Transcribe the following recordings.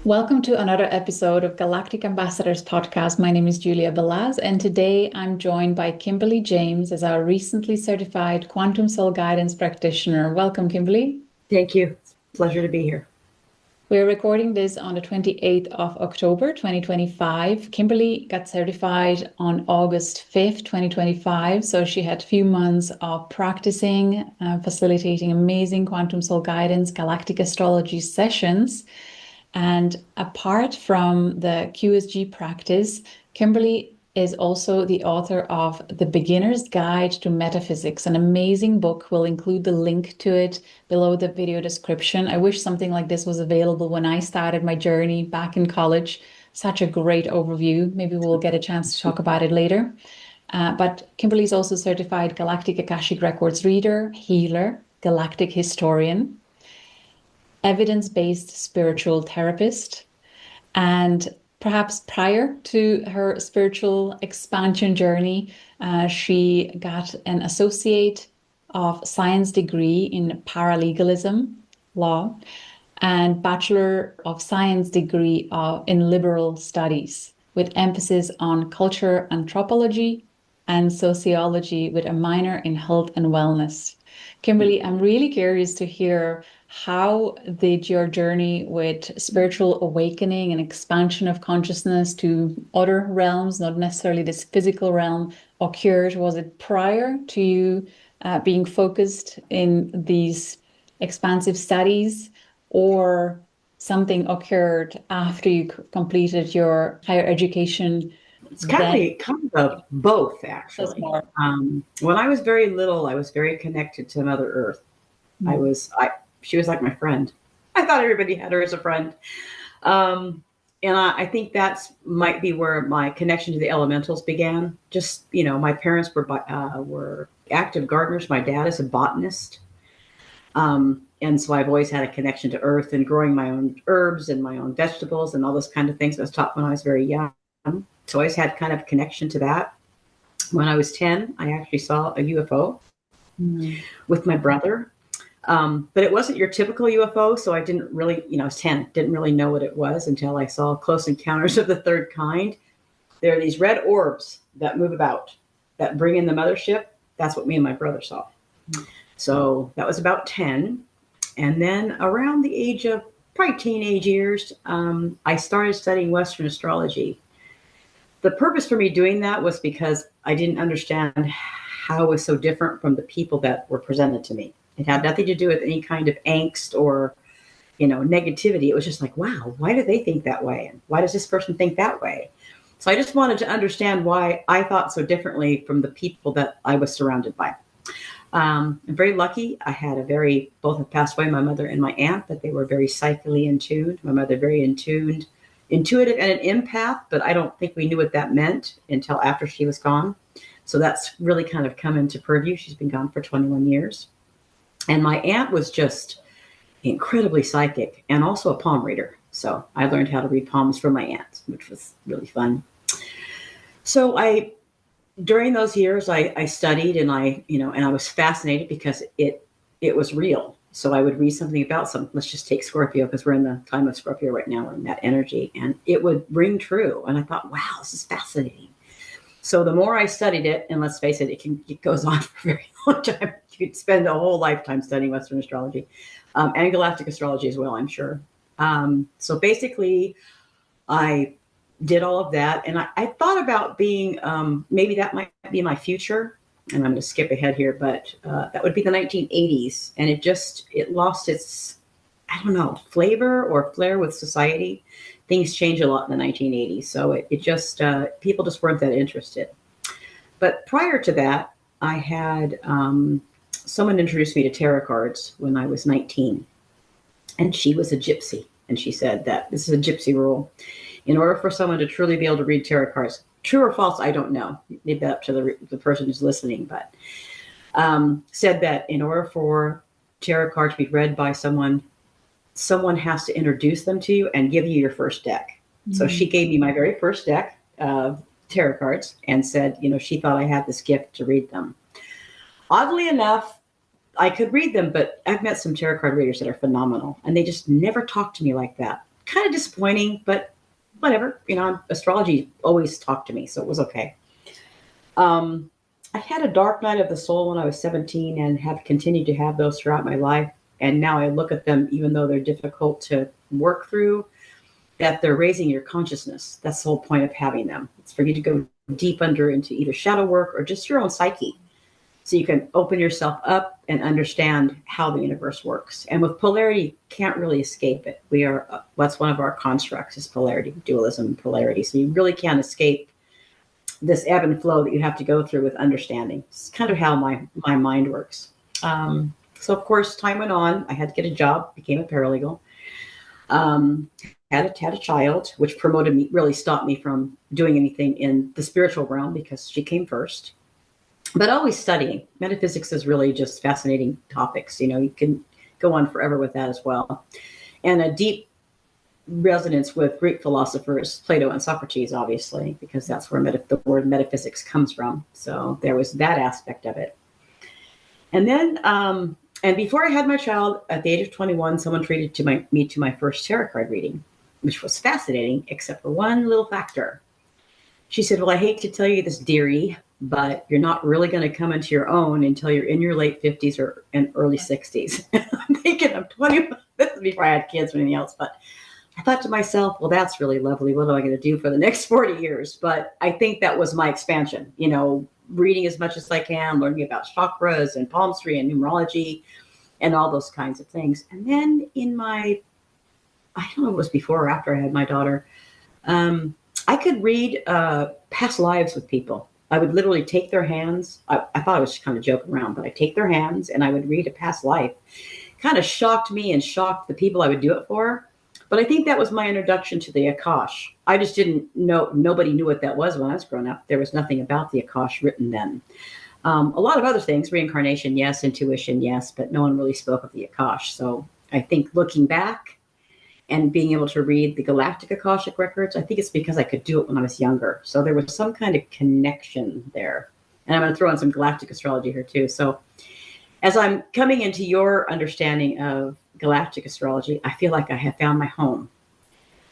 Welcome to another episode of Galactic Ambassadors Podcast. My name is Julia Balaz, and today I'm joined by Kimberly James as our recently certified Quantum Soul Guidance Practitioner. Welcome, Kimberly. Thank you. Pleasure to be here. We're recording this on the 28th of October, 2025. Kimberly got certified on August 5th, 2025. So she had a few months of practicing, facilitating amazing quantum soul guidance, galactic astrology sessions. And apart from the QSG practice, Kimberly is also the author of The Beginner's Guide to Metaphysics, an amazing book. We'll include the link to it below the video description. I wish something like this was available when I started my journey back in college. Such a great overview. Maybe we'll get a chance to talk about it later. But Kimberly is also certified Galactic Akashic Records Reader, Healer, Galactic Historian, evidence-based spiritual therapist, and perhaps prior to her spiritual expansion journey, she got an Associate of Science degree in Paralegalism law and Bachelor of Science degree in Liberal Studies, with emphasis on culture anthropology and sociology, with a minor in health and wellness. Kimberly, I'm really curious to hear, how did your journey with spiritual awakening and expansion of consciousness to other realms, not necessarily this physical realm, occurred? Was it prior to you being focused in these expansive studies, or something occurred after you completed your higher education? It's kind of both, actually. When I was very little, I was very connected to Mother Earth. She was like my friend. I thought everybody had her as a friend. And I think that's might be where my connection to the elementals began. Just, my parents were active gardeners. My dad is a botanist. And so I've always had a connection to earth and growing my own herbs and my own vegetables and all those kind of things. I was taught when I was very young. So I always had kind of a connection to that. When I was 10, I actually saw a UFO with my brother. But it wasn't your typical UFO. So I didn't really, I was 10, didn't really know what it was until I saw Close Encounters of the Third Kind. There are these red orbs that move about, that bring in the mothership. That's what me and my brother saw. So that was about 10. And then around the age of probably teenage years, I started studying Western astrology. The purpose for me doing that was because I didn't understand how it was so different from the people that were presented to me. It had nothing to do with any kind of angst or, negativity. It was just like, wow, why do they think that way? And why does this person think that way? So I just wanted to understand why I thought so differently from the people that I was surrounded by. I'm very lucky. I had both have passed away, my mother and my aunt, but they were very psychically in tune. My mother very intuitive and an empath, but I don't think we knew what that meant until after she was gone. So that's really kind of come into purview. She's been gone for 21 years. And my aunt was just incredibly psychic and also a palm reader. So I learned how to read palms from my aunt, which was really fun. So during those years, I studied and I was fascinated because it was real. So I would read something about let's just take Scorpio, because we're in the time of Scorpio right now. We're in that energy, and it would ring true. And I thought, wow, this is fascinating. So the more I studied it, and let's face it, it goes on for a very long time. You could spend a whole lifetime studying Western astrology and galactic astrology as well, I'm sure. So basically, I did all of that. And I thought about being, maybe that might be my future. And I'm going to skip ahead here, but that would be the 1980s. And it lost its, flavor or flair with society. Things changed a lot in the 1980s. So people just weren't that interested. But prior to that, I had someone introduced me to tarot cards when I was 19. And she was a gypsy. And she said that this is a gypsy rule. In order for someone to truly be able to read tarot cards, true or false, I don't know. Leave that up to the person who's listening. But said that in order for tarot cards to be read by someone has to introduce them to you and give you your first deck. Mm-hmm. So she gave me my very first deck of tarot cards and said, she thought I had this gift to read them. Oddly enough, I could read them, but I've met some tarot card readers that are phenomenal, and they just never talk to me like that. kind of disappointing, but whatever. Astrology always talked to me, so it was okay. I had a dark night of the soul when I was 17 and have continued to have those throughout my life. And now I look at them, even though they're difficult to work through, that they're raising your consciousness. That's the whole point of having them. It's for you to go deep under into either shadow work or just your own psyche. So you can open yourself up and understand how the universe works. And with polarity, can't really escape it. That's one of our constructs is polarity, dualism, polarity. So you really can't escape this ebb and flow that you have to go through with understanding. It's kind of how my mind works. So of course, time went on. I had to get a job, became a paralegal. Had a child, which promoted me, really stopped me from doing anything in the spiritual realm because she came first. But always studying. Metaphysics is really just fascinating topics. You can go on forever with that as well. And a deep resonance with Greek philosophers, Plato and Socrates, obviously, because that's where the word metaphysics comes from. So there was that aspect of it. And then, and before I had my child, at the age of 21, someone treated me to my first tarot card reading, which was fascinating, except for one little factor. She said, well, I hate to tell you this, dearie, but you're not really going to come into your own until you're in your late 50s or in early 60s. I'm thinking I'm 20. This is before I had kids or anything else, but I thought to myself, well, that's really lovely. What am I going to do for the next 40 years? But I think that was my expansion, reading as much as I can, learning about chakras and palmistry and numerology and all those kinds of things. And then I don't know if it was before or after I had my daughter, I could read past lives with people. I would literally take their hands. I thought I was just kind of joking around, but I'd take their hands and I would read a past life. Kind of shocked me and shocked the people I would do it for. But I think that was my introduction to the Akash. I just didn't know, nobody knew what that was when I was growing up. There was nothing about the Akash written then. A lot of other things, reincarnation, yes, intuition, yes, but no one really spoke of the Akash. So I think looking back and being able to read the Galactic Akashic Records, I think it's because I could do it when I was younger. So there was some kind of connection there. And I'm going to throw in some Galactic Astrology here too. So as I'm coming into your understanding of Galactic Astrology, I feel like I have found my home.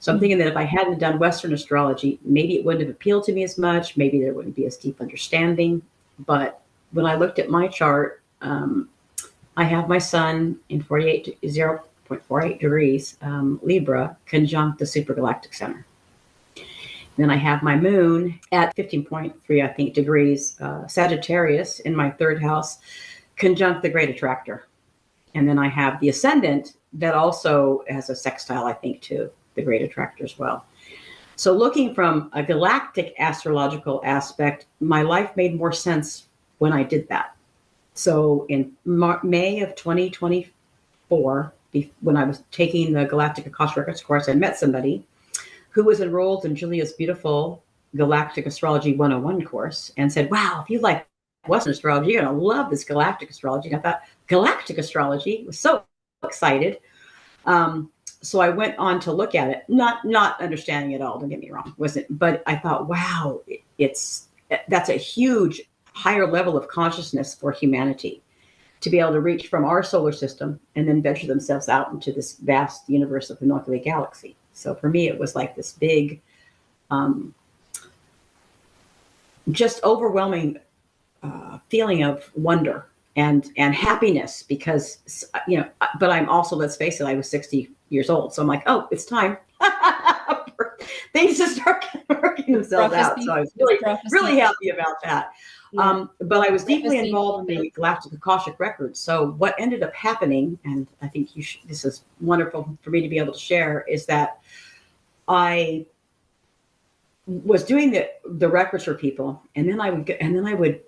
So I'm thinking that if I hadn't done Western astrology, maybe it wouldn't have appealed to me as much. Maybe there wouldn't be as deep understanding. But when I looked at my chart, I have my sun in 0.48 degrees, Libra, conjunct the supergalactic center. Then I have my moon at 15.3, I think, degrees, Sagittarius in my third house, conjunct the great attractor. And then I have the ascendant that also has a sextile, I think, to the great attractor as well. So looking from a galactic astrological aspect, my life made more sense when I did that. So in May of 2024, when I was taking the Galactic Akashic Records course, I met somebody who was enrolled in Julia's beautiful Galactic Astrology 101 course and said, wow, if you like Western astrology, you're going to love this Galactic Astrology. And I thought, Galactic Astrology? Was so excited. So I went on to look at it, not understanding it all, don't get me wrong, but I thought, wow, that's a huge higher level of consciousness for humanity to be able to reach from our solar system and then venture themselves out into this vast universe of the Milky Way galaxy. So for me, it was like this big, just overwhelming feeling of wonder and happiness because, but I'm also, let's face it, I was 60 years old. So I'm like, oh, it's time. Things just start working themselves out. So I was really happy about that. Yeah. But I was deeply involved in the Galactic Akashic Records. So what ended up happening, and I think this is wonderful for me to be able to share, is that I was doing the records for people, and then I would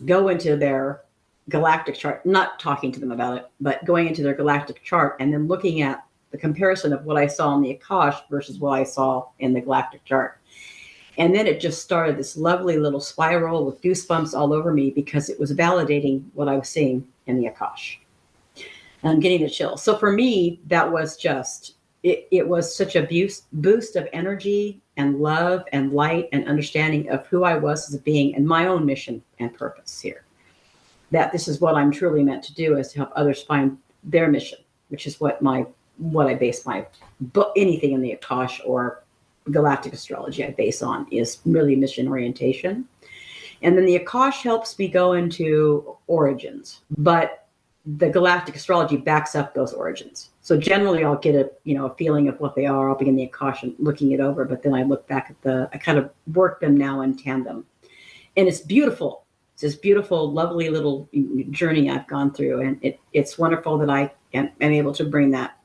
go into their galactic chart, not talking to them about it, but going into their galactic chart and then looking at the comparison of what I saw in the Akash versus what I saw in the galactic chart. And then it just started this lovely little spiral with goosebumps all over me because it was validating what I was seeing in the Akash. And I'm getting the chills. So for me, that was just, it was such a boost of energy and love and light and understanding of who I was as a being and my own mission and purpose here. That this is what I'm truly meant to do, is to help others find their mission, which is what my what I base my book, anything in the Akash or Galactic Astrology I base on is really mission orientation. And then the Akash helps me go into origins, but the Galactic Astrology backs up those origins. So generally I'll get a feeling of what they are. I'll begin the Akash and looking it over, but then I look back at I kind of work them now in tandem. And it's beautiful. It's this beautiful, lovely little journey I've gone through. And it's wonderful that I am able to bring that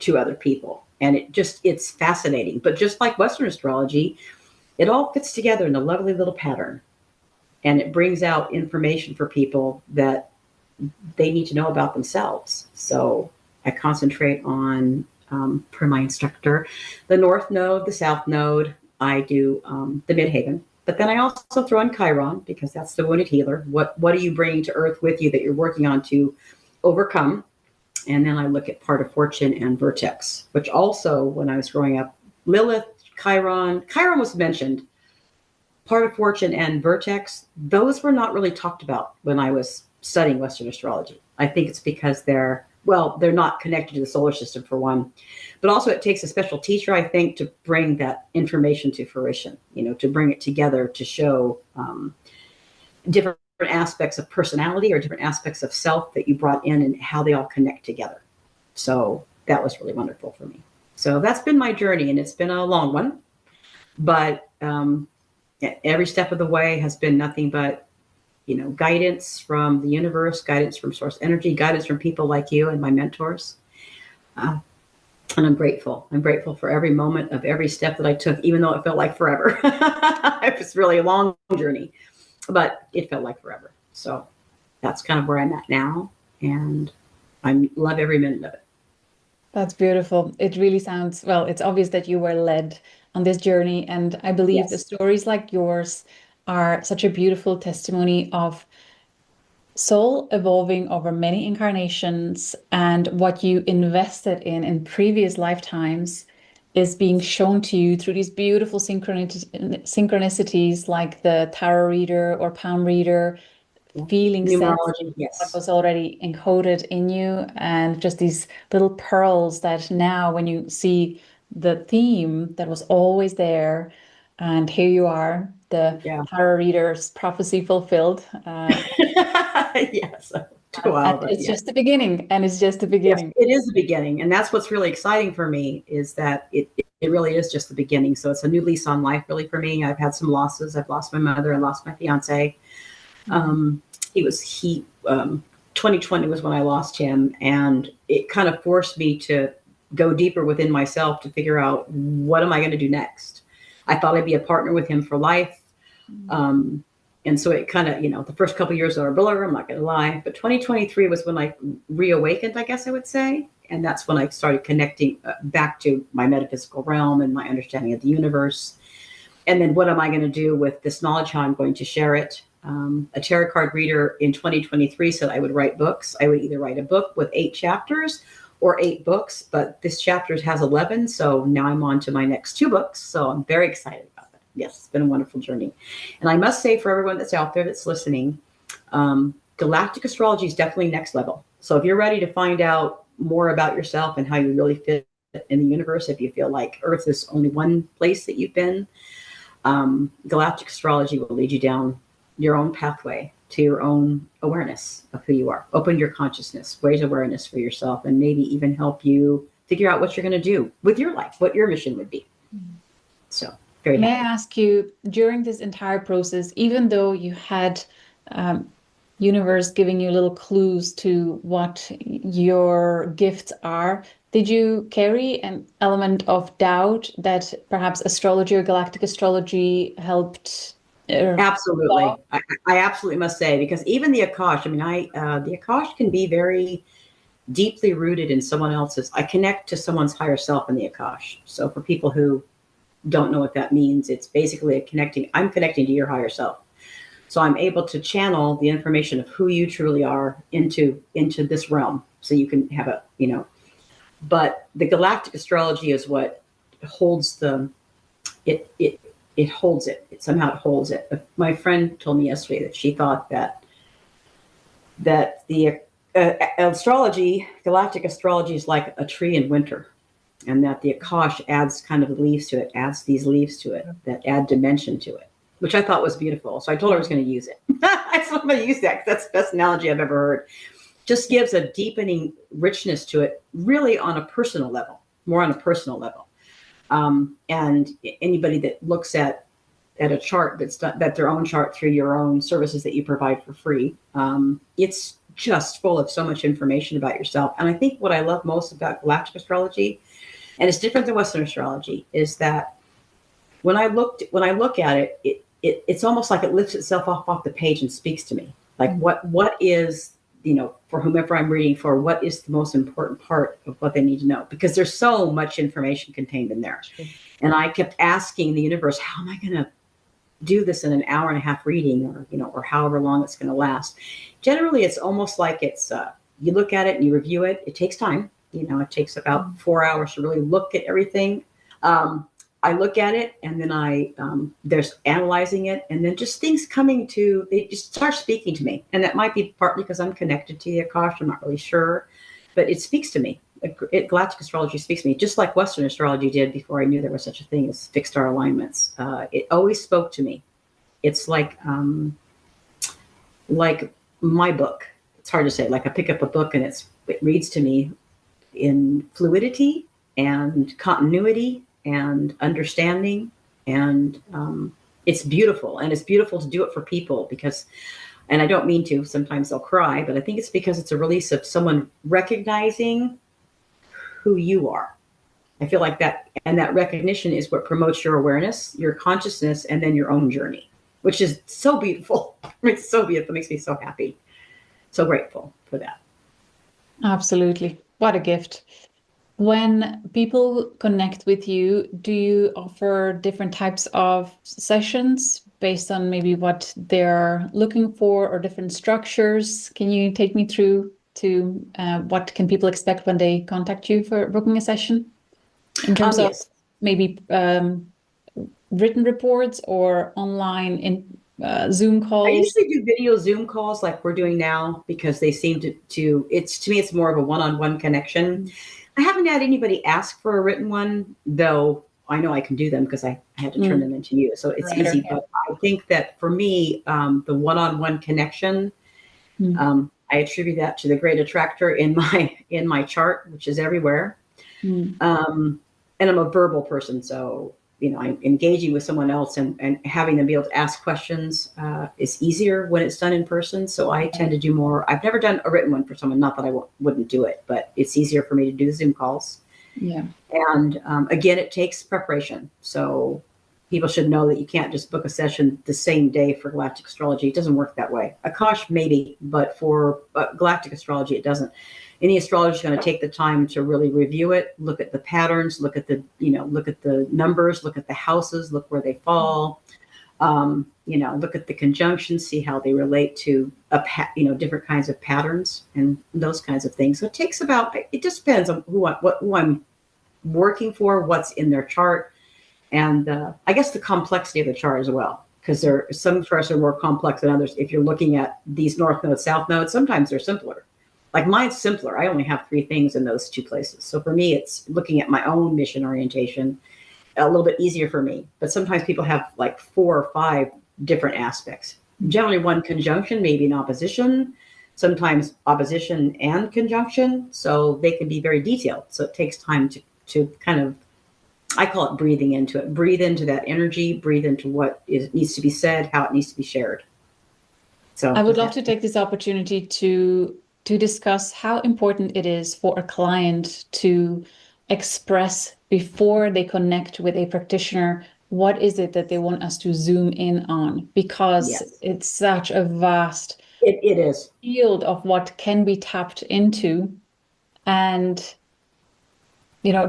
to other people. And it's fascinating. But just like Western astrology, it all fits together in a lovely little pattern. And it brings out information for people that they need to know about themselves. So I concentrate on, per my instructor, the North Node, the South Node. I do the Midhaven. But then I also throw in Chiron, because that's the wounded healer. What are you bringing to Earth with you that you're working on to overcome? And then I look at part of fortune and vertex, which also, when I was growing up, Lilith, Chiron was mentioned. Part of fortune and vertex, those were not really talked about when I was studying Western astrology. I think it's because they're not connected to the solar system, for one, but also it takes a special teacher, I think, to bring that information to fruition, to bring it together, to show different aspects of personality or different aspects of self that you brought in and how they all connect together. So that was really wonderful for me. So that's been my journey, and it's been a long one, but every step of the way has been nothing but guidance from the universe, guidance from source energy, guidance from people like you and my mentors. And I'm grateful. I'm grateful for every moment of every step that I took, even though it felt like forever. It was really a long journey, but it felt like forever. So that's kind of where I'm at now. And I love every minute of it. That's beautiful. It really sounds, well, it's obvious that you were led on this journey. And I believe Yes. the stories like yours are such a beautiful testimony of soul evolving over many incarnations, and what you invested in previous lifetimes is being shown to you through these beautiful synchronicities like the tarot reader or palm reader, feeling numerology, what yes. was already encoded in you, and just these little pearls that now when you see the theme that was always there, and here you are, the tarot reader's prophecy fulfilled. Yes. And it's just the beginning, and it's just the beginning. Yes, it is the beginning. And that's what's really exciting for me, is that it really is just the beginning. So it's a new lease on life, really, for me. I've had some losses. I've lost my mother. I lost my fiance. 2020 was when I lost him, and it kind of forced me to go deeper within myself to figure out, what am I going to do next? I thought I'd be a partner with him for life. And so it kind of, the first couple of years are a blur, I'm not going to lie. But 2023 was when I reawakened, I guess I would say. And that's when I started connecting back to my metaphysical realm and my understanding of the universe. And then what am I going to do with this knowledge? How I'm going to share it? A tarot card reader in 2023 said I would write books. I would either write a book with 8 chapters or 8 books, but this chapter has 11. So now I'm on to my next 2 books. So I'm very excited about that. Yes, it's been a wonderful journey. And I must say, for everyone that's out there that's listening, Galactic Astrology is definitely next level. So if you're ready to find out more about yourself and how you really fit in the universe, if you feel like Earth is only one place that you've been, Galactic Astrology will lead you down your own pathway to your own awareness of who you are. Open your consciousness, raise awareness for yourself, and maybe even help you figure out what you're going to do with your life, what your mission would be. So very happy. May I ask you, during this entire process, even though you had universe giving you little clues to what your gifts are, did you carry an element of doubt that perhaps astrology or galactic astrology helped? Absolutely. I absolutely must say, because even the Akash, the Akash can be very deeply rooted in someone else's. I connect to someone's higher self in the Akash. So for people who don't know what that means, it's basically I'm connecting to your higher self. So I'm able to channel the information of who you truly are into this realm. So you can have but the galactic astrology is what holds it holds it. It somehow holds it. My friend told me yesterday that she thought that the astrology, galactic astrology is like a tree in winter, and that the Akash adds kind of the leaves to it, adds these leaves to it that add dimension to it, which I thought was beautiful. So I told her I was going to use it. I said, I'm going to use that because that's the best analogy I've ever heard. Just gives a deepening richness to it, really on a personal level, more on a personal level. And anybody that looks at a chart that their own chart through your own services that you provide for free, it's just full of so much information about yourself. And I think what I love most about galactic astrology, and it's different than Western astrology, is that when I look at it, it's almost like it lifts itself off the page and speaks to me. Like what is, for whomever I'm reading for, what is the most important part of what they need to know? Because there's so much information contained in there. Sure. And I kept asking the universe, how am I going to do this in an hour and a half reading, or however long it's going to last? Generally, it's almost like it's, you look at it and you review it. It takes time. It takes about 4 hours to really look at everything. I look at it and then there's analyzing it, and then just things they just start speaking to me. And that might be partly because I'm connected to the Akash. I'm not really sure, but it speaks to me. Galactic astrology speaks to me, just like Western astrology did before I knew there was such a thing as fixed star alignments. It always spoke to me. It's like my book. It's hard to say. Like I pick up a book and it reads to me in fluidity and continuity and understanding, and it's beautiful. And it's beautiful to do it for people because, and I don't mean to, sometimes they'll cry, but I think it's because it's a release of someone recognizing who you are. I feel like that, and that recognition is what promotes your awareness, your consciousness, and then your own journey, which is so beautiful. It's so beautiful. It makes me so happy. So grateful for that. Absolutely. What a gift. When people connect with you, do you offer different types of sessions based on maybe what they're looking for, or different structures? Can you take me through to what can people expect when they contact you for booking a session? In terms of maybe written reports or online Zoom calls? I usually do video Zoom calls like we're doing now because they seem to to me, it's more of a one-on-one connection. Mm-hmm. I haven't had anybody ask for a written one, though I know I can do them because I had to turn them into you. So it's easy. But I think that for me, the one-on-one connection, I attribute that to the great attractor in my chart, which is everywhere. And I'm a verbal person. So, I'm engaging with someone else and having them be able to ask questions is easier when it's done in person. So I tend to do more. I've never done a written one for someone, not that I wouldn't do it, but it's easier for me to do Zoom calls. Yeah. And again, it takes preparation. So people should know that you can't just book a session the same day for galactic astrology. It doesn't work that way. Akash maybe, but for galactic astrology, it doesn't. Any astrologer is going to take the time to really review it, look at the patterns, look at the numbers, look at the houses, look where they fall, look at the conjunctions, see how they relate to different kinds of patterns and those kinds of things. So it takes it just depends on who I'm working for, what's in their chart, and I guess the complexity of the chart as well, because some charts are more complex than others. If you're looking at these north nodes, south nodes, sometimes they're simpler. Like mine's simpler. I only have 3 things in those 2 places. So for me, it's looking at my own mission orientation a little bit easier for me. But sometimes people have like 4 or 5 different aspects. Generally 1 conjunction, maybe an opposition, sometimes opposition and conjunction. So they can be very detailed. So it takes time to kind of, I call it breathing into it. Breathe into that energy, breathe into what needs to be said, how it needs to be shared. So I would love to take this opportunity to discuss how important it is for a client to express before they connect with a practitioner what is it that they want us to zoom in on, because it's such a vast it is field of what can be tapped into. And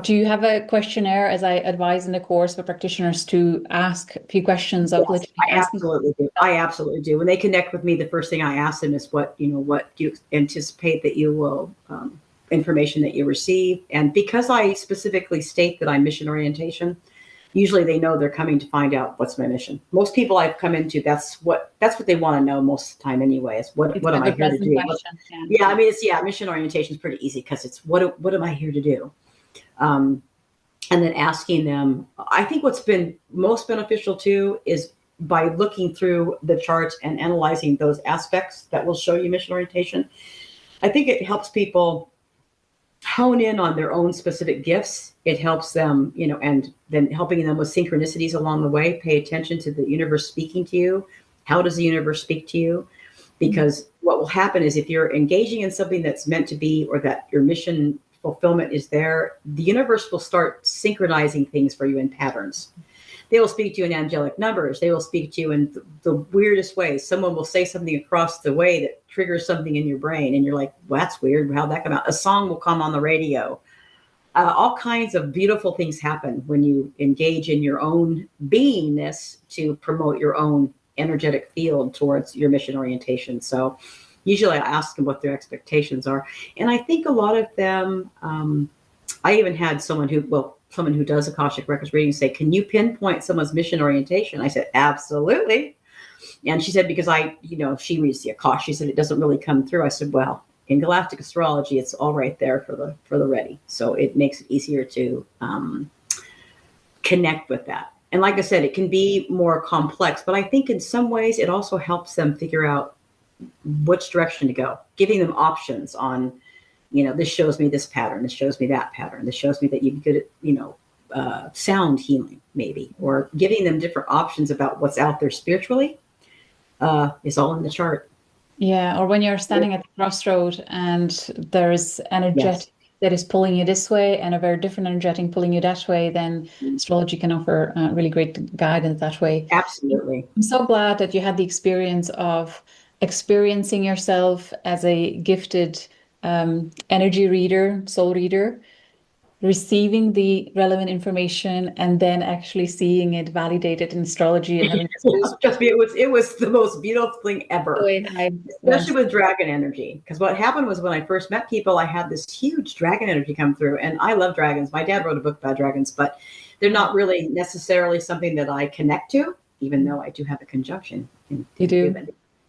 do you have a questionnaire, as I advise in the course, for practitioners to ask a few questions of I absolutely do. I absolutely do. When they connect with me, the first thing I ask them is what do you anticipate that you will, information that you receive. And because I specifically state that I'm mission orientation, Usually they know they're coming to find out what's my mission. Most people I've come into, that's what they want to know most of the time anyway, is what am I here to do? I mean, mission orientation is pretty easy because it's what am I here to do? And then asking them, I think what's been most beneficial too is by looking through the charts and analyzing those aspects that will show you mission orientation. I think it helps people hone in on their own specific gifts. It helps them, and then helping them with synchronicities along the way. Pay attention to the universe speaking to you. How does the universe speak to you? Because what will happen is if you're engaging in something that's meant to be, or that your mission fulfillment is there, the universe will start synchronizing things for you in patterns. They will speak to you in angelic numbers. They will speak to you in the weirdest ways. Someone will say something across the way that triggers something in your brain. And you're like, well, that's weird. How'd that come out? A song will come on the radio. All kinds of beautiful things happen when you engage in your own beingness to promote your own energetic field towards your mission orientation. So usually I ask them what their expectations are. And I think a lot of them, I even had someone who does Akashic Records reading say, can you pinpoint someone's mission orientation? I said, absolutely. And she said, because she reads the Akash, she said, it doesn't really come through. I said, well, in Galactic Astrology, it's all right there for the ready. So it makes it easier to connect with that. And like I said, it can be more complex, but I think in some ways it also helps them figure out which direction to go, giving them options on, this shows me this pattern, this shows me that pattern, this shows me that you're good at, sound healing maybe, or giving them different options about what's out there spiritually is all in the chart. Yeah, or when you're standing at the crossroad and there's energetic that is pulling you this way and a very different energetic pulling you that way, then astrology can offer really great guidance that way. Absolutely. I'm so glad that you had the experience of experiencing yourself as a gifted energy reader, soul reader, receiving the relevant information and then actually seeing it validated in astrology and having just it was the most beautiful thing ever, especially with dragon energy. Because what happened was when I first met people, I had this huge dragon energy come through, and I love dragons. My dad wrote a book about dragons, but they're not really necessarily something that I connect to, even though I do have a conjunction. You do?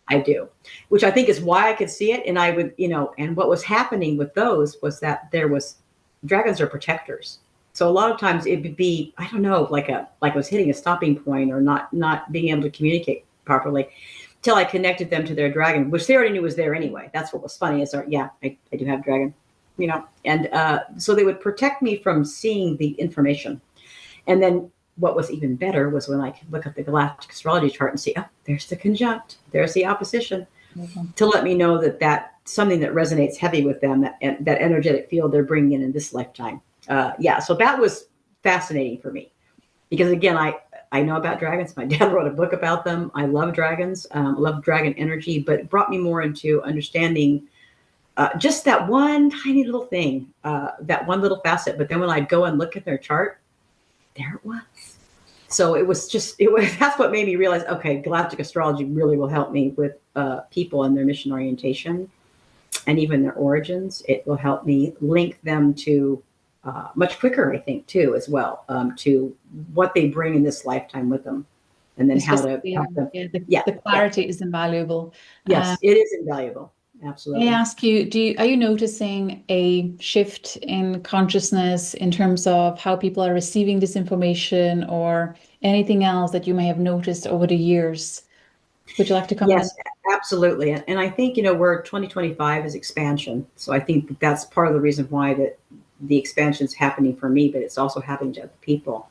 I do, which I think is why I could see it. And I would, and what was happening with those was that dragons are protectors. So a lot of times it would be, I don't know, like I was hitting a stopping point or not being able to communicate properly till I connected them to their dragon, which they already knew was there anyway. That's what was funny is, I do have dragon, and so they would protect me from seeing the information. And then what was even better was when I could look at the Galactic Astrology chart and see, oh, there's the conjunct, there's the opposition, to let me know that something that resonates heavy with them, that energetic field they're bringing in this lifetime. So that was fascinating for me because, again, I know about dragons. My dad wrote a book about them. I love dragons, love dragon energy, but it brought me more into understanding just that one tiny little thing, that one little facet. But then when I'd go and look at their chart, there it was. So that's what made me realize, okay, Galactic Astrology really will help me with people and their mission orientation and even their origins. It will help me link them to much quicker, I think, too, as well, to what they bring in this lifetime with them. And then how to help them. The clarity is invaluable. Yes, it is invaluable. Absolutely. May I ask you, are you noticing a shift in consciousness in terms of how people are receiving this information or anything else that you may have noticed over the years? Would you like to comment? Yes, absolutely. And I think, we're 2025 is expansion. So I think that's part of the reason why that the expansion is happening for me, but it's also happening to other people.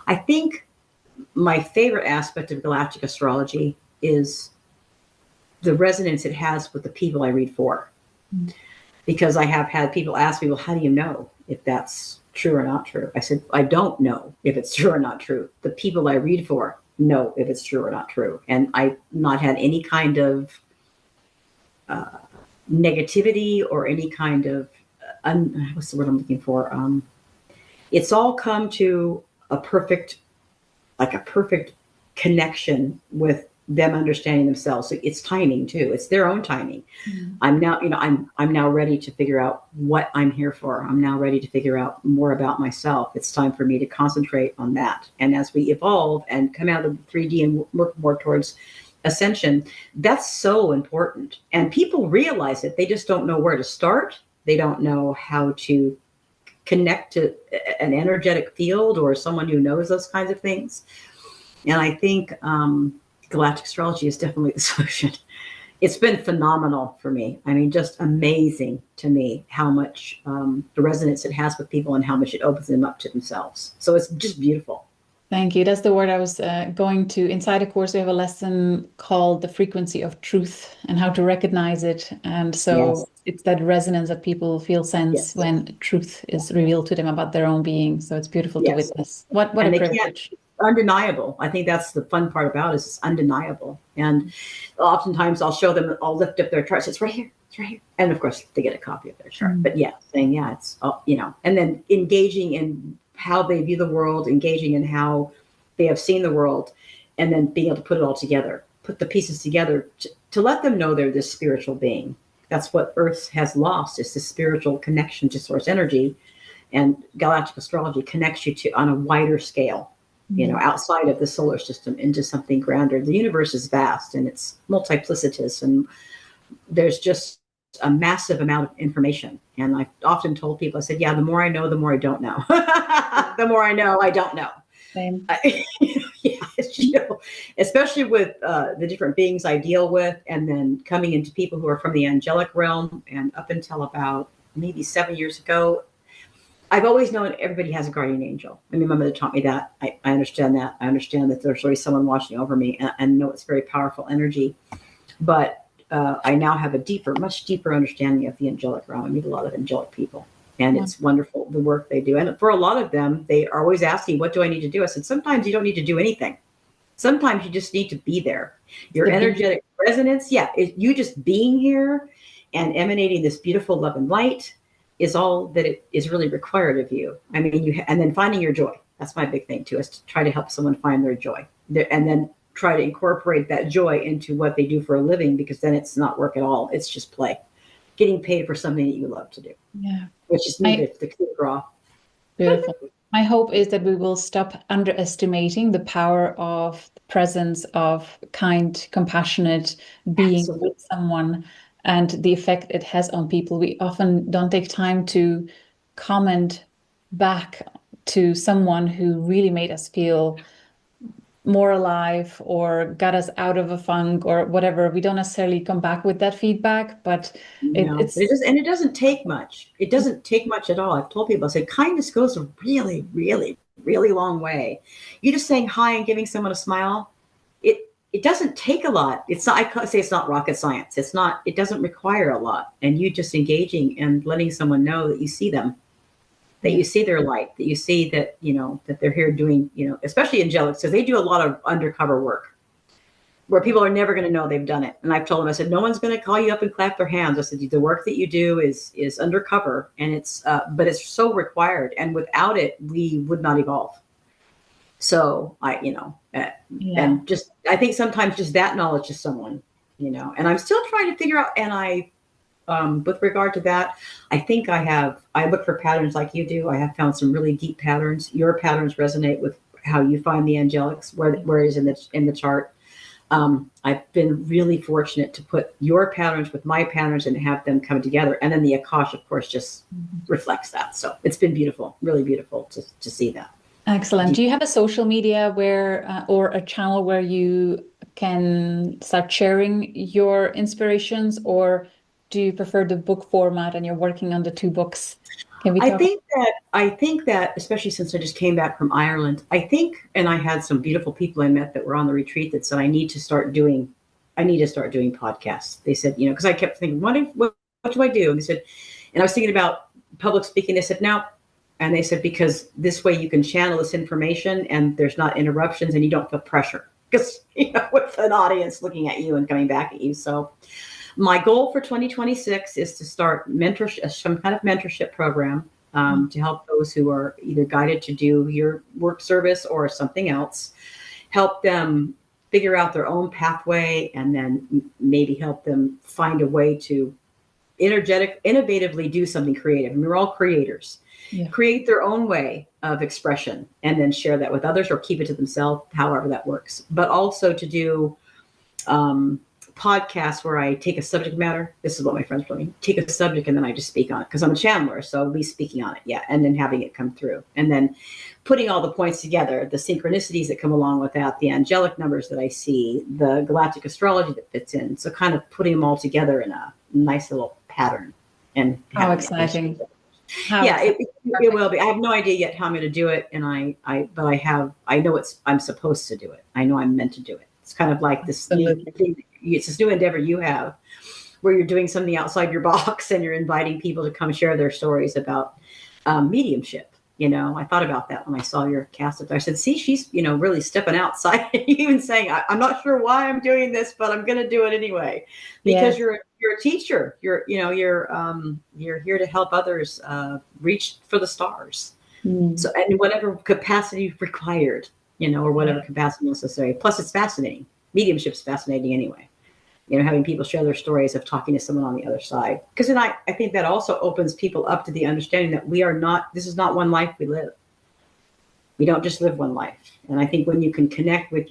I think my favorite aspect of Galactic Astrology is the resonance it has with the people I read for. Because I have had people ask me, well, how do you know if that's true or not true? I said, I don't know if it's true or not true. The people I read for know if it's true or not true. And I've not had any kind of negativity or any kind of, what's the word I'm looking for? It's all come to a perfect connection with them understanding themselves. So it's timing too. It's their own timing. I'm now, I'm now ready to figure out what I'm here for. I'm now ready to figure out more about myself. It's time for me to concentrate on that. And as we evolve and come out of 3D and work more towards ascension, that's so important. And people realize it. They just don't know where to start. They don't know how to connect to an energetic field or someone who knows those kinds of things. And I think Galactic Astrology is definitely the solution. It's been phenomenal for me. I mean, just amazing to me how much the resonance it has with people and how much it opens them up to themselves. So it's just beautiful. Thank you. That's the word I was going to. Inside a course, we have a lesson called the frequency of truth and how to recognize it. And so it's that resonance that people feel sense when truth is revealed to them about their own being. So it's beautiful to witness. What a privilege. Undeniable. I think that's the fun part about it, is it's undeniable. And oftentimes I'll show them, I'll lift up their charts. It's right here. It's right here. And of course they get a copy of their chart. But saying, it's, and then engaging in how they view the world, engaging in how they have seen the world, and then being able to put it all together, put the pieces together to let them know they're this spiritual being. That's what Earth has lost, is the spiritual connection to source energy. And Galactic Astrology connects you to on a wider scale, outside of the solar system into something grander. The universe is vast and it's multiplicitous, and there's just a massive amount of information. And I've often told people, I said, the more I know, the more I don't know. The more I know, I don't know. Same. Especially with the different beings I deal with, and then coming into people who are from the angelic realm. And up until about maybe 7 years ago, I've always known everybody has a guardian angel. I mean, my mother taught me that. I understand that. I understand that there's always someone watching over me, and know it's very powerful energy. But I now have a much deeper understanding of the angelic realm. I meet a lot of angelic people, and it's wonderful, the work they do. And for a lot of them, they are always asking, what do I need to do? I said, sometimes you don't need to do anything. Sometimes you just need to be there. Your energetic resonance, you just being here and emanating this beautiful love and light is all that it is really required of you. I mean, and then finding your joy. That's my big thing too, is to try to help someone find their joy, and then try to incorporate that joy into what they do for a living, because then it's not work at all. It's just play, getting paid for something that you love to do. Yeah. Which is the coup de grace. Beautiful. My hope is that we will stop underestimating the power of the presence of kind, compassionate being with someone, and the effect it has on people. We often don't take time to comment back to someone who really made us feel more alive or got us out of a funk or whatever. We don't necessarily come back with that feedback, but it doesn't take much. It doesn't take much at all. I've told people, I say, kindness goes a really, really, really long way. You just saying hi and giving someone a smile, it doesn't take a lot. It's not, I say it's not rocket science. It doesn't require a lot. And you just engaging and letting someone know that you see them, that you see their light, that you see that, that they're here doing, especially angelic. So they do a lot of undercover work where people are never going to know they've done it. And I've told them, I said, no one's going to call you up and clap their hands. I said, the work that you do is undercover, and but it's so required. And without it, we would not evolve. So and just, I think sometimes just that knowledge to someone, and I'm still trying to figure out, and with regard to that, I think I look for patterns like you do. I have found some really deep patterns. Your patterns resonate with how you find the angelics, where it is in the chart. I've been really fortunate to put your patterns with my patterns and have them come together. And then the Akash, of course, just reflects that. So it's been beautiful, really beautiful to see that. Excellent. Do you have a social media or a channel where you can start sharing your inspirations, or do you prefer the book format and you're working on the 2 books? Can we talk? I think that especially since I just came back from Ireland, and I had some beautiful people I met that were on the retreat that said, I need to start doing podcasts. They said, because I kept thinking, what do I do? And they said, and I was thinking about public speaking. They said, no. And they said, because this way you can channel this information and there's not interruptions and you don't feel pressure, because, with an audience looking at you and coming back at you. So my goal for 2026 is to start some kind of mentorship program to help those who are either guided to do your work service or something else, help them figure out their own pathway, and then maybe help them find a way to innovatively do something creative. And we're all creators. Yeah. Create their own way of expression and then share that with others or keep it to themselves, however that works. But also to do podcasts where I take a subject matter. This is what my friends told me. Take a subject and then I just speak on it because I'm a channeler. So I'll be speaking on it. Yeah. And then having it come through and then putting all the points together, the synchronicities that come along with that, the angelic numbers that I see, the galactic astrology that fits in. So kind of putting them all together in a nice little pattern. And how exciting. It will be. I have no idea yet how I'm going to do it. And I know I'm supposed to do it. I know I'm meant to do it. It's kind of like this thing. It's this new endeavor you have where you're doing something outside your box and you're inviting people to come share their stories about mediumship. I thought about that when I saw your cast up there. I said, see, she's, really stepping outside, even saying, I'm not sure why I'm doing this, but I'm going to do it anyway, because you're a teacher. You're here to help others reach for the stars. So, and whatever capacity required, or whatever capacity necessary. Plus it's fascinating. Mediumship's fascinating anyway. Having people share their stories of talking to someone on the other side. Because then I think that also opens people up to the understanding that this is not one life we live. We don't just live one life. And I think when you can connect with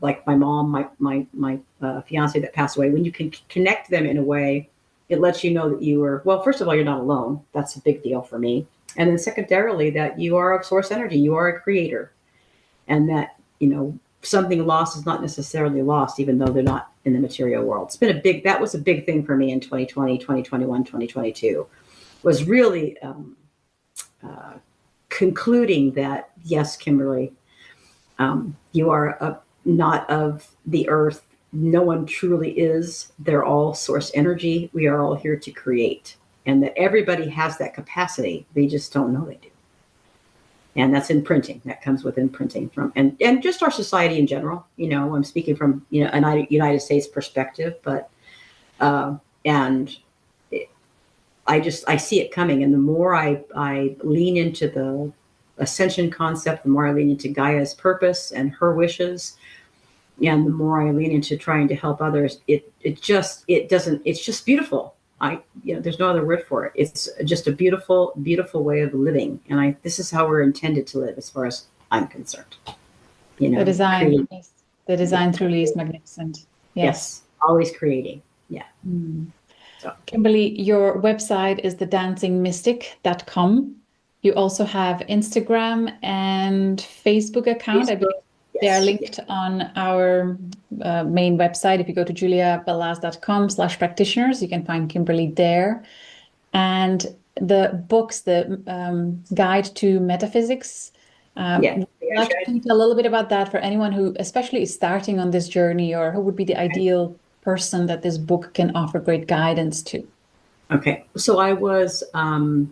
like my mom, my fiance that passed away, when you can connect them in a way, it lets you know that well, first of all, you're not alone. That's a big deal for me. And then secondarily, that you are of source energy. You are a creator. And that, something lost is not necessarily lost, even though they're not in the material world. That was a big thing for me in 2020, 2021, 2022, was really concluding that, yes, Kimberly, you are not of the earth. No one truly is. They're all source energy. We are all here to create, and that everybody has that capacity. They just don't know they do. And that's imprinting. That comes with imprinting from, and just our society in general. I'm speaking from, a United States perspective, but, I see it coming. And the more I lean into the Ascension concept, the more I lean into Gaia's purpose and her wishes, and the more I lean into trying to help others, it's just beautiful. There's no other word for it. It's just a beautiful, beautiful way of living. And this is how we're intended to live as far as I'm concerned. The design truly is magnificent. Yes. Always creating. Yeah. So. Kimberly, your website is thedancingmystic.com. You also have Instagram and Facebook account. I believe they are linked on our main website. If you go to juliabalaz.com/practitioners, you can find Kimberly there. And the books, the Guide to Metaphysics. Would you like to tell a little bit about that for anyone who especially is starting on this journey, or who would be the ideal person that this book can offer great guidance to? Okay. So I was, I've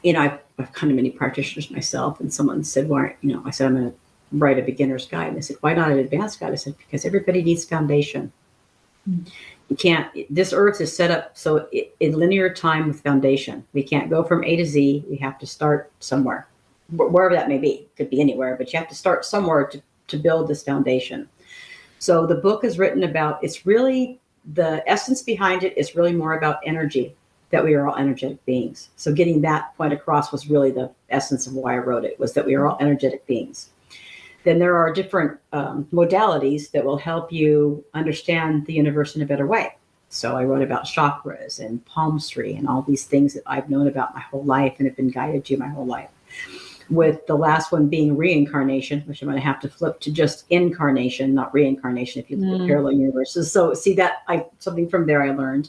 kind of many practitioners myself, and someone said, I said, I'm going to write a beginner's guide. And they said, why not an advanced guide? I said, because everybody needs foundation. You can't, this earth is set up so in linear time with foundation. We can't go from A to Z. We have to start somewhere, wherever that may be. It could be anywhere, but you have to start somewhere to build this foundation. So the book is written about, it's really, the essence behind it is really more about energy, that we are all energetic beings. So getting that point across was really the essence of why I wrote it, was that we are all energetic beings. Then there are different modalities that will help you understand the universe in a better way. So I wrote about chakras and palmistry and all these things that I've known about my whole life and have been guided to my whole life. With the last one being reincarnation, which I'm going to have to flip to just incarnation, not reincarnation, if you look at parallel universes. So see that something from there I learned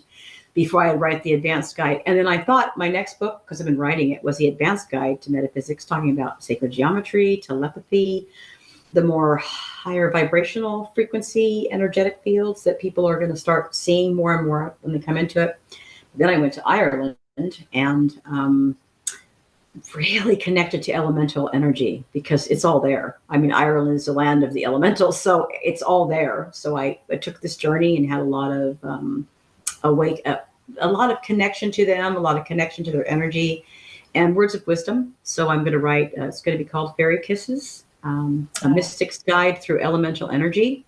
before I write the advanced guide. And then I thought my next book, because I've been writing it, was the advanced guide to metaphysics, talking about sacred geometry, telepathy, the more higher vibrational frequency, energetic fields that people are going to start seeing more and more when they come into it. Then I went to Ireland and really connected to elemental energy, because it's all there. I mean, Ireland is the land of the elementals, so it's all there. So I took this journey and had a lot of a lot of connection to them, a lot of connection to their energy and words of wisdom. So I'm going to write, it's going to be called Fairy Kisses. a mystic's guide through elemental energy.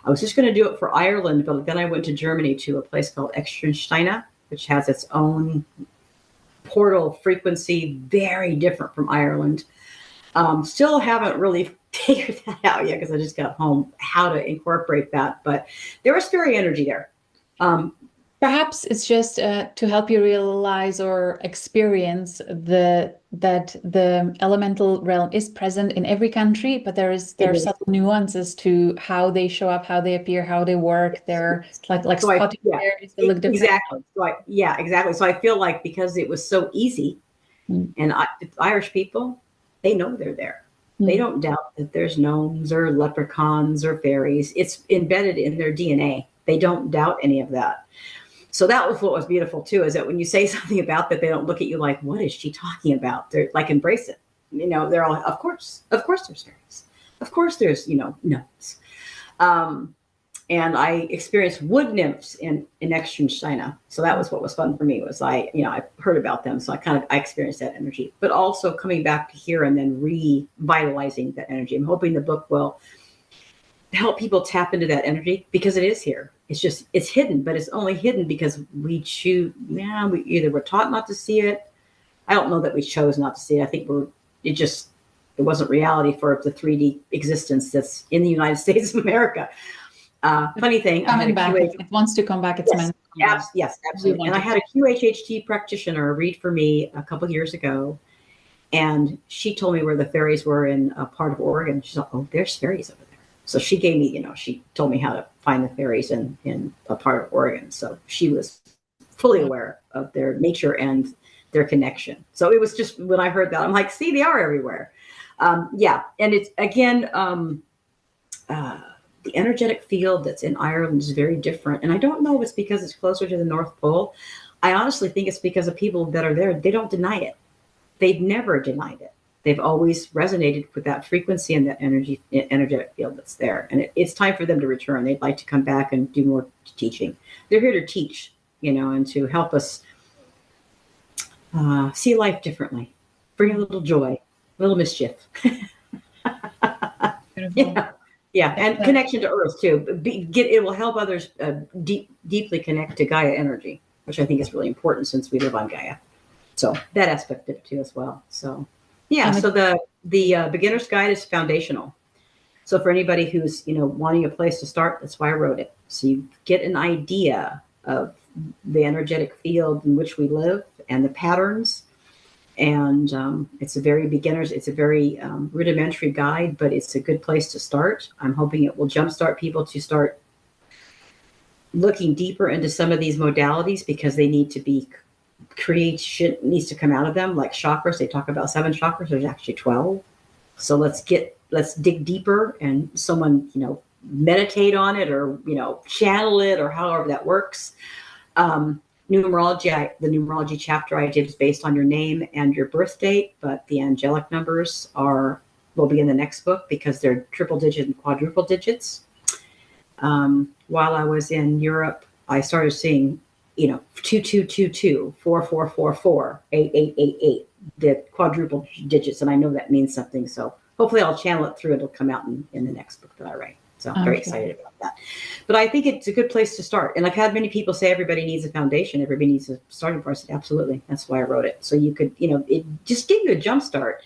I was just going to do it for Ireland, but then I went to Germany to a place called Ascension, which has its own portal frequency, very different from Ireland. Still haven't really figured that out yet because I just got home, how to incorporate that. But there was fairy energy there. Perhaps it's just to help you realize or experience that the elemental realm is present in every country, but there are subtle nuances to how they show up, how they appear, how they work. They're like so spotting fairies, they look different. Exactly. Exactly. So I feel like because it was so easy, and Irish people, they know they're there. They don't doubt that there's gnomes or leprechauns or fairies. It's embedded in their DNA. They don't doubt any of that. So that was what was beautiful too, is that when you say something about that, they don't look at you like, what is she talking about? They're like, embrace it. They're all, of course there's fairies. Of course there's, gnomes. And I experienced wood nymphs in Extreme China. So that was what was fun for me, was I heard about them. So I experienced that energy, but also coming back to here and then revitalizing that energy. I'm hoping the book will help people tap into that energy, because it is here. It's hidden, but it's only hidden because we choose. We either were taught not to see it. I don't know that we chose not to see it. I think it wasn't reality for the 3D existence that's in the United States of America. Funny thing, it wants to come back. It's meant. Yes, absolutely. And I had a QHHT practitioner read for me a couple of years ago, and she told me where the fairies were in a part of Oregon. She said, "Oh, there's fairies over there." So she gave me, she told me how to find the fairies in a part of Oregon. So she was fully aware of their nature and their connection. So it was just, when I heard that, I'm like, see, they are everywhere. And it's, again, the energetic field that's in Ireland is very different. And I don't know if it's because it's closer to the North Pole. I honestly think it's because the people that are there, they don't deny it. They've never denied it. They've always resonated with that frequency and that energetic field that's there. And it's time for them to return. They'd like to come back and do more teaching. They're here to teach, and to help us see life differently, bring a little joy, a little mischief. And connection to Earth too. It will help others deeply connect to Gaia energy, which I think is really important since we live on Gaia. So that aspect of it too as well. So so the beginner's guide is foundational. So for anybody who's wanting a place to start, that's why I wrote it. So you get an idea of the energetic field in which we live and the patterns. And it's a very rudimentary guide, but it's a good place to start. I'm hoping it will jumpstart people to start looking deeper into some of these modalities, because they need to be creation needs to come out of them. Like chakras, they talk about 7 chakras. There's actually 12. So let's dig deeper, and someone meditate on it, or channel it, or however that works. Numerology, the numerology chapter I did is based on your name and your birth date, but the angelic numbers will be in the next book, because they're triple digit and quadruple digits. While I was in Europe, I started seeing 2222, 4444, 8888, the quadruple digits, and I know that means something. So hopefully I'll channel it through. It'll come out in the next book that I write. So I'm very excited about that. But I think it's a good place to start. And I've had many people say everybody needs a foundation, everybody needs a starting point. I said, absolutely. That's why I wrote it. So you could, it just give you a jump start.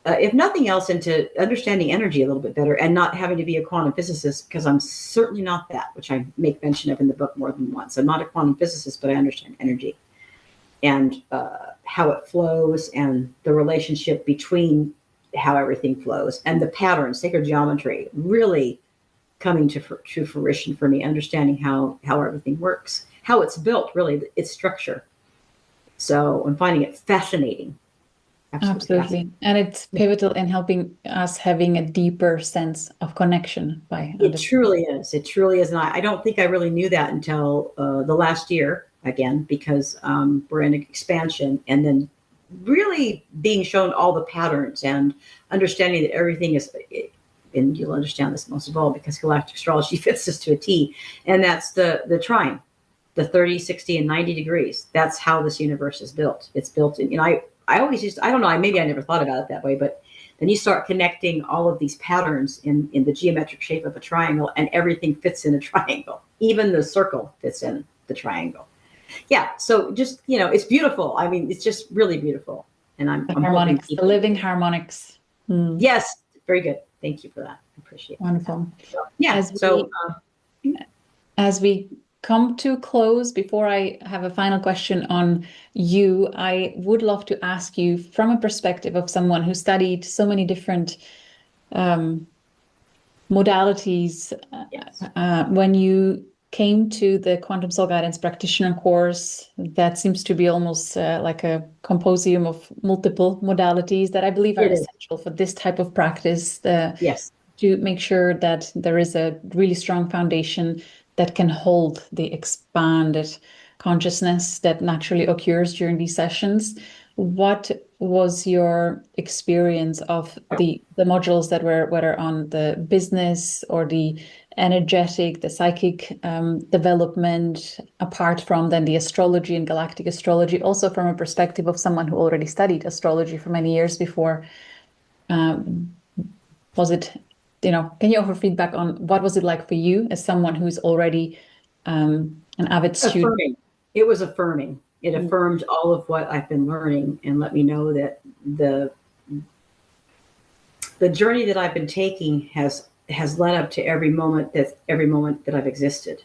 If nothing else, into understanding energy a little bit better, and not having to be a quantum physicist, because I'm certainly not that, which I make mention of in the book more than once. I'm not a quantum physicist, but I understand energy and how it flows, and the relationship between how everything flows, and the patterns, sacred geometry, really coming to fruition for me, understanding how everything works, how it's built, really, its structure. So I'm finding it fascinating. Absolutely. And it's pivotal in helping us having a deeper sense of connection by it truly is. It truly is. And I don't think I really knew that until the last year, again, because we're in expansion, and then really being shown all the patterns and understanding that everything is, and you'll understand this most of all because Galactic Astrology fits this to a T, and that's the trine, the 30, 60, and 90 degrees. That's how this universe is built. It's built in, I always I don't know, maybe I never thought about it that way, but Then you start connecting all of these patterns in the geometric shape of a triangle, and everything fits in a triangle. Even the circle fits in the triangle. Yeah. So just, it's beautiful. I mean, it's just really beautiful. And I'm harmonics, the living harmonics. Yes. Very good. Thank you for that. I appreciate it. Wonderful. So, yeah. As we come to close, before I have a final question on you, I would love to ask you, from a perspective of someone who studied so many different modalities, when you came to the Quantum Soul Guidance Practitioner course, that seems to be almost like a composium of multiple modalities that I believe are essential for this type of practice. Yes. To make sure that there is a really strong foundation that can hold the expanded consciousness that naturally occurs during these sessions. What was your experience of the modules that were, whether on the business or the energetic, the psychic development, apart from then the astrology and galactic astrology, also from a perspective of someone who already studied astrology for many years before? Was it, can you offer feedback on what was it like for you as someone who's already an avid student? Affirming. It was affirming. It affirmed all of what I've been learning and let me know that the journey that I've been taking has led up to every moment that I've existed,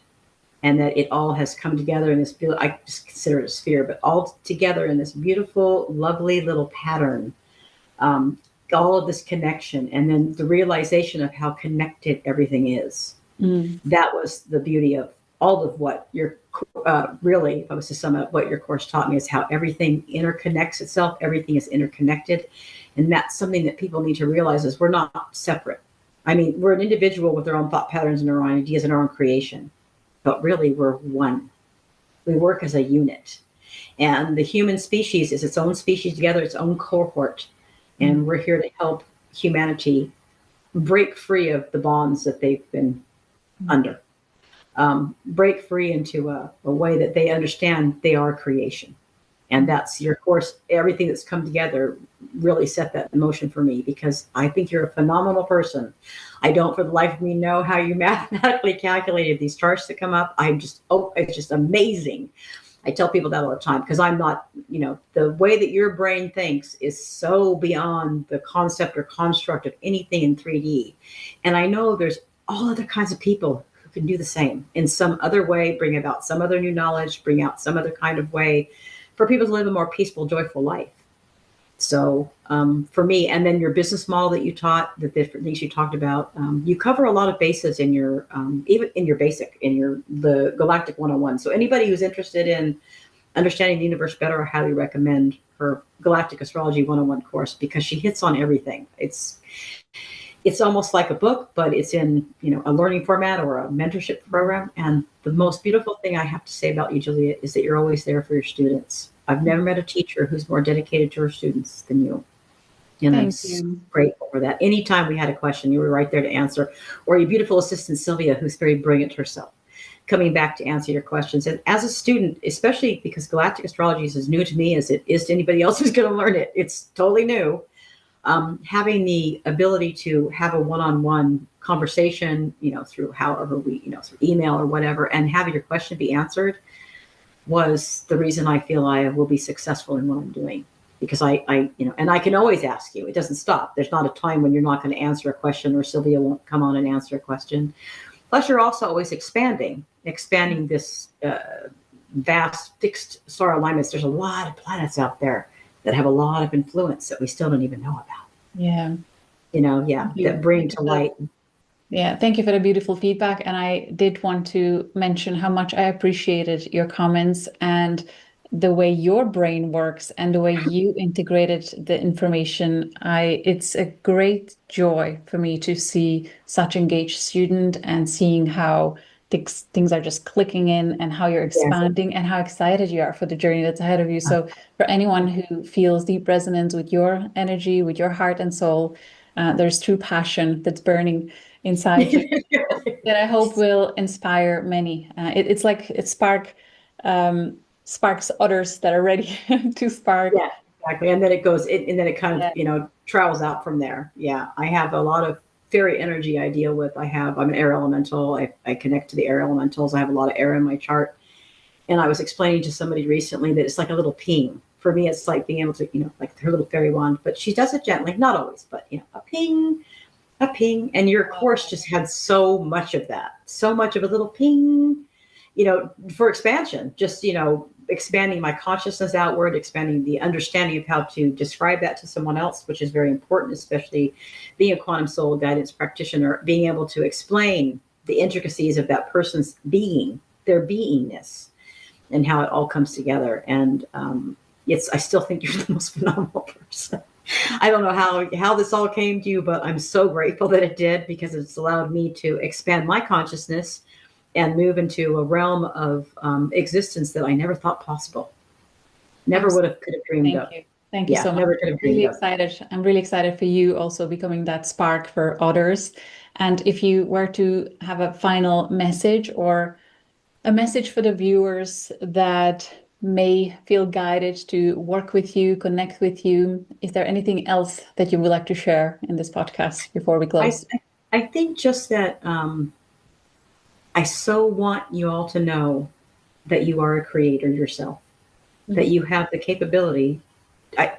and that it all has come together in this, I just consider it a sphere, but all together in this beautiful, lovely little pattern. All of this connection, and then the realization of how connected everything is. That was the beauty of all of what your really, if I was to sum up what your course taught me, is how everything interconnects itself. Everything is interconnected. And that's something that people need to realize, is we're not separate. I mean, we're an individual with our own thought patterns and our own ideas and our own creation, but really we're one. We work as a unit. And the human species is its own species together, its own cohort. And we're here to help humanity break free of the bonds that they've been under. Break free into a way that they understand they are creation. And that's your course. Everything that's come together really set that in motion for me, because I think you're a phenomenal person. I don't for the life of me know how you mathematically calculated these charts that come up. It's just amazing. I tell people that all the time, because I'm not, the way that your brain thinks is so beyond the concept or construct of anything in 3D. And I know there's all other kinds of people who can do the same in some other way, bring about some other new knowledge, bring out some other kind of way for people to live a more peaceful, joyful life. So for me, and then your business model that you taught, the different things you talked about, you cover a lot of bases in your, even in your basic, the Galactic 101. So anybody who's interested in understanding the universe better, I highly recommend her Galactic Astrology 101 course, because she hits on everything. It's almost like a book, but it's in, a learning format or a mentorship program. And the most beautiful thing I have to say about you, Julia, is that you're always there for your students. I've never met a teacher who's more dedicated to her students than you. And I'm grateful for that. Anytime we had a question, you were right there to answer. Or your beautiful assistant, Sylvia, who's very brilliant herself, coming back to answer your questions. And as a student, especially because Galactic Astrology is as new to me as it is to anybody else who's going to learn it, it's totally new. Having the ability to have a one-on-one conversation, through however we, through email or whatever, and having your question be answered was the reason I feel I will be successful in what I'm doing. Because I and I can always ask you. It doesn't stop. There's not a time when you're not going to answer a question, or Sylvia won't come on and answer a question. Plus, you're also always expanding this vast fixed star alignments. There's a lot of planets out there that have a lot of influence that we still don't even know about. Yeah. That bring to light. Yeah, thank you for the beautiful feedback. And I did want to mention how much I appreciated your comments and the way your brain works and the way you integrated the information. It's a great joy for me to see such engaged student and seeing how things are just clicking in, and how you're expanding, and how excited you are for the journey that's ahead of you. So for anyone who feels deep resonance with your energy, with your heart and soul, there's true passion that's burning inside you that I hope will inspire many. It's like it sparks others that are ready to spark exactly. And then it goes, and then it kind of, travels out from there. Yeah. I have a lot of fairy energy I deal with. I'm an air elemental. I connect to the air elementals. I have a lot of air in my chart. And I was explaining to somebody recently that it's like a little ping. For me, it's like being able to, like her little fairy wand, but she does it gently, not always, but, a ping, a ping. And your course just had so much of that, so much of a little ping, for expansion, just, expanding my consciousness outward, expanding the understanding of how to describe that to someone else, which is very important, especially being a quantum soul guidance practitioner, being able to explain the intricacies of that person's being, their beingness, and how it all comes together. And I still think you're the most phenomenal person. I don't know how this all came to you, but I'm so grateful that it did, because it's allowed me to expand my consciousness and move into a realm of existence that I never thought possible. Never could have dreamed of. Thank you so much. Never could have dreamed of. I'm really excited for you also becoming that spark for others. And if you were to have a final message, or a message for the viewers that may feel guided to work with you, connect with you, is there anything else that you would like to share in this podcast before we close? I think just that I so want you all to know that you are a creator yourself, that you have the capability.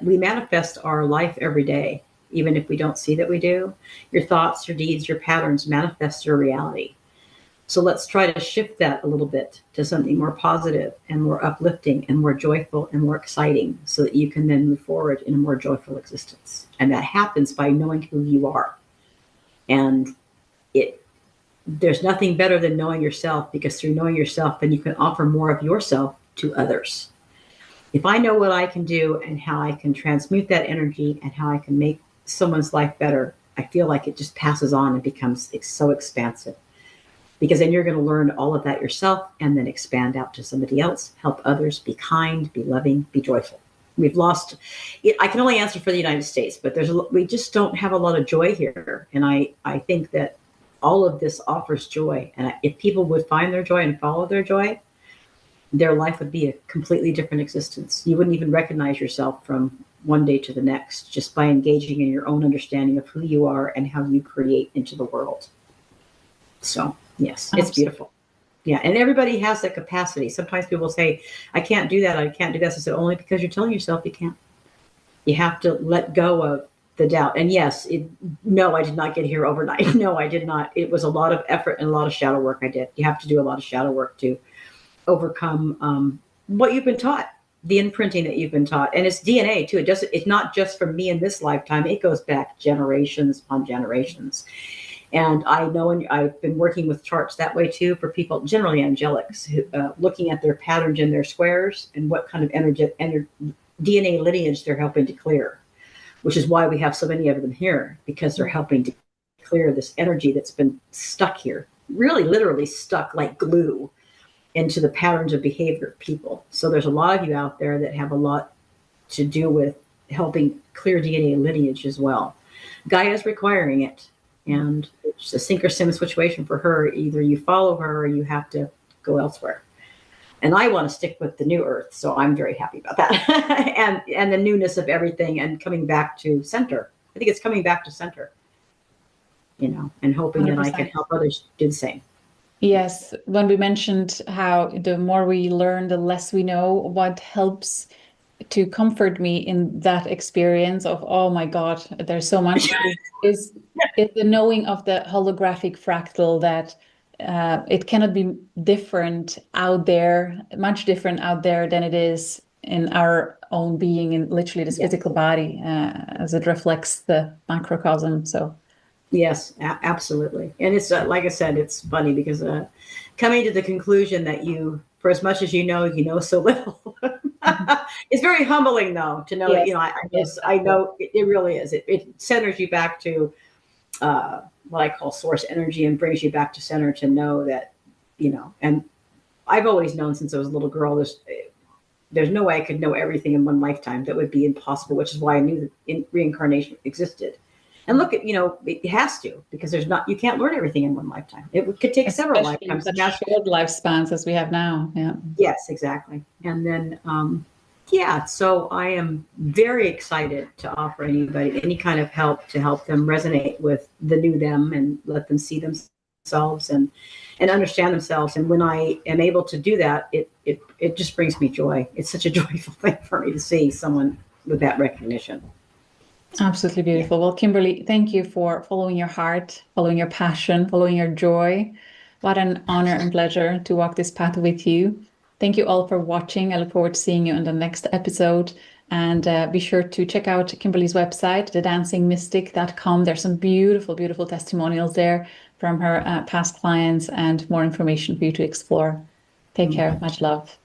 We manifest our life every day, even if we don't see that we do. Your thoughts, your deeds, your patterns manifest your reality. So let's try to shift that a little bit to something more positive and more uplifting and more joyful and more exciting, so that you can then move forward in a more joyful existence. And that happens by knowing who you are. And there's nothing better than knowing yourself, because through knowing yourself, then you can offer more of yourself to others. If I know what I can do and how I can transmute that energy and how I can make someone's life better, I feel like it just passes on and becomes so expansive. Because then you're going to learn all of that yourself and then expand out to somebody else, help others, be kind, be loving, be joyful. We've lost it. I can only answer for the United States, but we just don't have a lot of joy here. And I think that all of this offers joy. And if people would find their joy and follow their joy, their life would be a completely different existence. You wouldn't even recognize yourself from one day to the next, just by engaging in your own understanding of who you are and how you create into the world. So, yes, it's beautiful. Yeah. And everybody has that capacity. Sometimes people say, I can't do that. I can't do that. I said, only because you're telling yourself you can't. You have to let go of the doubt. And yes, no, I did not get here overnight. No, I did not. It was a lot of effort and a lot of shadow work I did. You have to do a lot of shadow work to overcome what you've been taught, the imprinting that you've been taught. And it's DNA too. It's not just from me in this lifetime. It goes back generations upon generations. And I know, and I've been working with charts that way too, for people, generally angelics, who, looking at their patterns in their squares and what kind of DNA lineage they're helping to clear, which is why we have so many of them here, because they're helping to clear this energy that's been stuck here, really literally stuck like glue into the patterns of behavior of people. So there's a lot of you out there that have a lot to do with helping clear DNA lineage as well. Gaia's requiring it. And it's a sink or swim situation for her. Either you follow her or you have to go elsewhere. And I want to stick with the new earth. So I'm very happy about that. and the newness of everything and coming back to center. I think it's coming back to center, and hoping 100%. That I can help others do the same. Yes. When we mentioned how the more we learn, the less we know, what helps to comfort me in that experience of, oh my God, there's so much, is the knowing of the holographic fractal, that it cannot be different out there, much different out there than it is in our own being, in literally this physical body, as it reflects the macrocosm. So yes, absolutely. And it's like I said, it's funny because coming to the conclusion that for as much as you know so little. It's very humbling, though, to know. Yes. I know it really is. It centers you back to what I call source energy, and brings you back to center to know that, And I've always known since I was a little girl. There's no way I could know everything in one lifetime. That would be impossible. Which is why I knew that reincarnation existed. And look at, it has to, because you can't learn everything in one lifetime. It could take several lifetimes. Such short lifespans as we have now. Yeah. Yes, exactly. And then Yeah, so I am very excited to offer anybody any kind of help to help them resonate with the new them and let them see themselves and understand themselves. And when I am able to do that, it just brings me joy. It's such a joyful thing for me to see someone with that recognition. Absolutely beautiful. Well, Kimberly, thank you for following your heart, following your passion, following your joy. What an honor and pleasure to walk this path with you. Thank you all for watching. I look forward to seeing you in the next episode. And be sure to check out Kimberly's website, thedancingmystic.com. There's some beautiful, beautiful testimonials there from her past clients and more information for you to explore. Take care. Much love.